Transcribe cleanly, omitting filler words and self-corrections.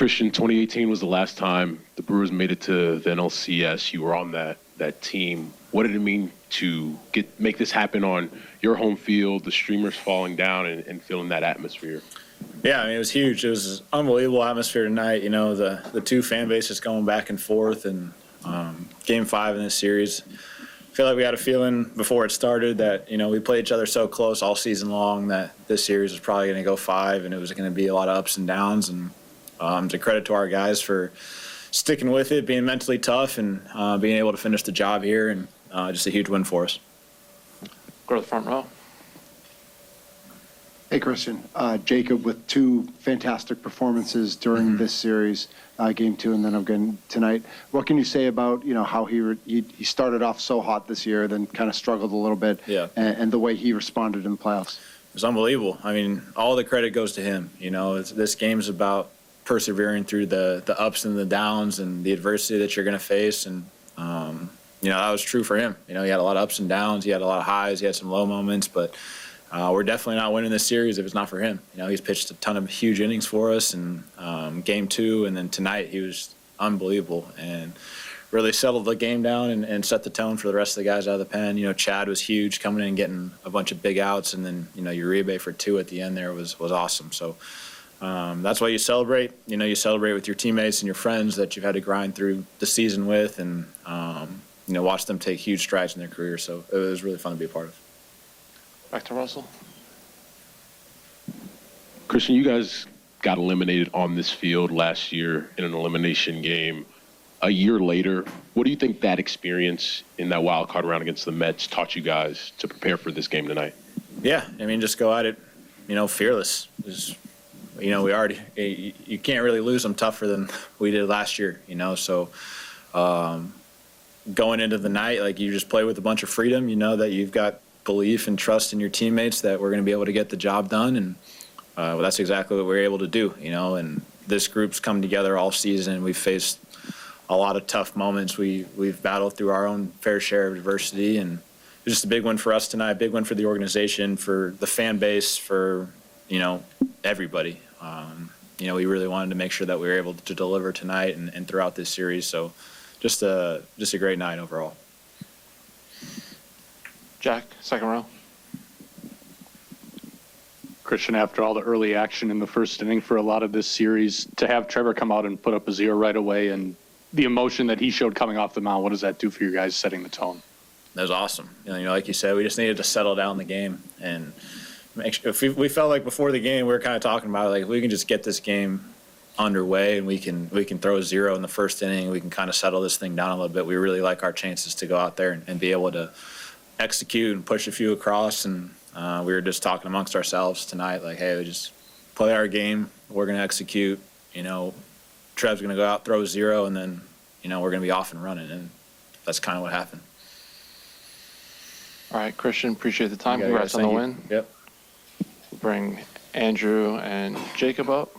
Christian, 2018 was the last time the Brewers made it to the NLCS. You were on that team. What did it mean to make this happen on your home field, the streamers falling down and feeling that atmosphere? Yeah, I mean, it was huge. It was an unbelievable atmosphere tonight. You know, the two fan bases going back and forth, and Game 5 in this series. I feel like we had a feeling before it started that, you know, we played each other so close all season long that this series was probably going to go 5, and it was going to be a lot of ups and downs. And to credit to our guys for sticking with it, being mentally tough, and being able to finish the job here, and just a huge win for us. Go to the front row. Hey, Christian. Jacob with 2 fantastic performances during this series, Game 2 and then again tonight. What can you say about, you know, how he started off so hot this year, then kind of struggled a little bit, and the way he responded in the playoffs? It was unbelievable. I mean, all the credit goes to him. You know, this game is about persevering through the ups and the downs and the adversity that you're going to face. And, you know, that was true for him. You know, he had a lot of ups and downs. He had a lot of highs. He had some low moments. But we're definitely not winning this series if it's not for him. You know, he's pitched a ton of huge innings for us. And Game 2 and then tonight he was unbelievable and really settled the game down and set the tone for the rest of the guys out of the pen. You know, Chad was huge coming in and getting a bunch of big outs. And then, you know, Uribe for 2 at the end there was awesome. So, that's why you celebrate. You know, you celebrate with your teammates and your friends that you've had to grind through the season with, and you know, watch them take huge strides in their career. So it was really fun to be a part of. Back to Russell. Christian, you guys got eliminated on this field last year in an elimination game. A year later, what do you think that experience in that wild card round against the Mets taught you guys to prepare for this game tonight? Yeah, I mean, just go at it, you know, fearless. You know, you can't really lose them tougher than we did last year, you know. So going into the night, like, you just play with a bunch of freedom. You know that you've got belief and trust in your teammates that we're going to be able to get the job done. And well, that's exactly what we were able to do, you know. And this group's come together all season. We've faced a lot of tough moments. We've battled through our own fair share of adversity. And it was just a big win for us tonight, a big win for the organization, for the fan base, for, you know, everybody. You know, we really wanted to make sure that we were able to deliver tonight and throughout this series. So just a great night overall. Jack, second row. Christian, after all the early action in the first inning for a lot of this series, to have Trevor come out and put up a 0 right away and the emotion that he showed coming off the mound, what does that do for you guys setting the tone? That was awesome. You know, like you said, we just needed to settle down the game and make sure. If we felt like before the game, we were kind of talking about it, like, if we can just get this game underway and we can throw a 0 in the first inning, we can kind of settle this thing down a little bit. We really like our chances to go out there and be able to execute and push a few across. And we were just talking amongst ourselves tonight, like, hey, we just play our game. We're going to execute. You know, Trev's going to go out, throw 0, and then, you know, we're going to be off and running. And that's kind of what happened. All right, Christian, appreciate the time. Congrats on the win. Yep. We'll bring Andrew and Jacob up.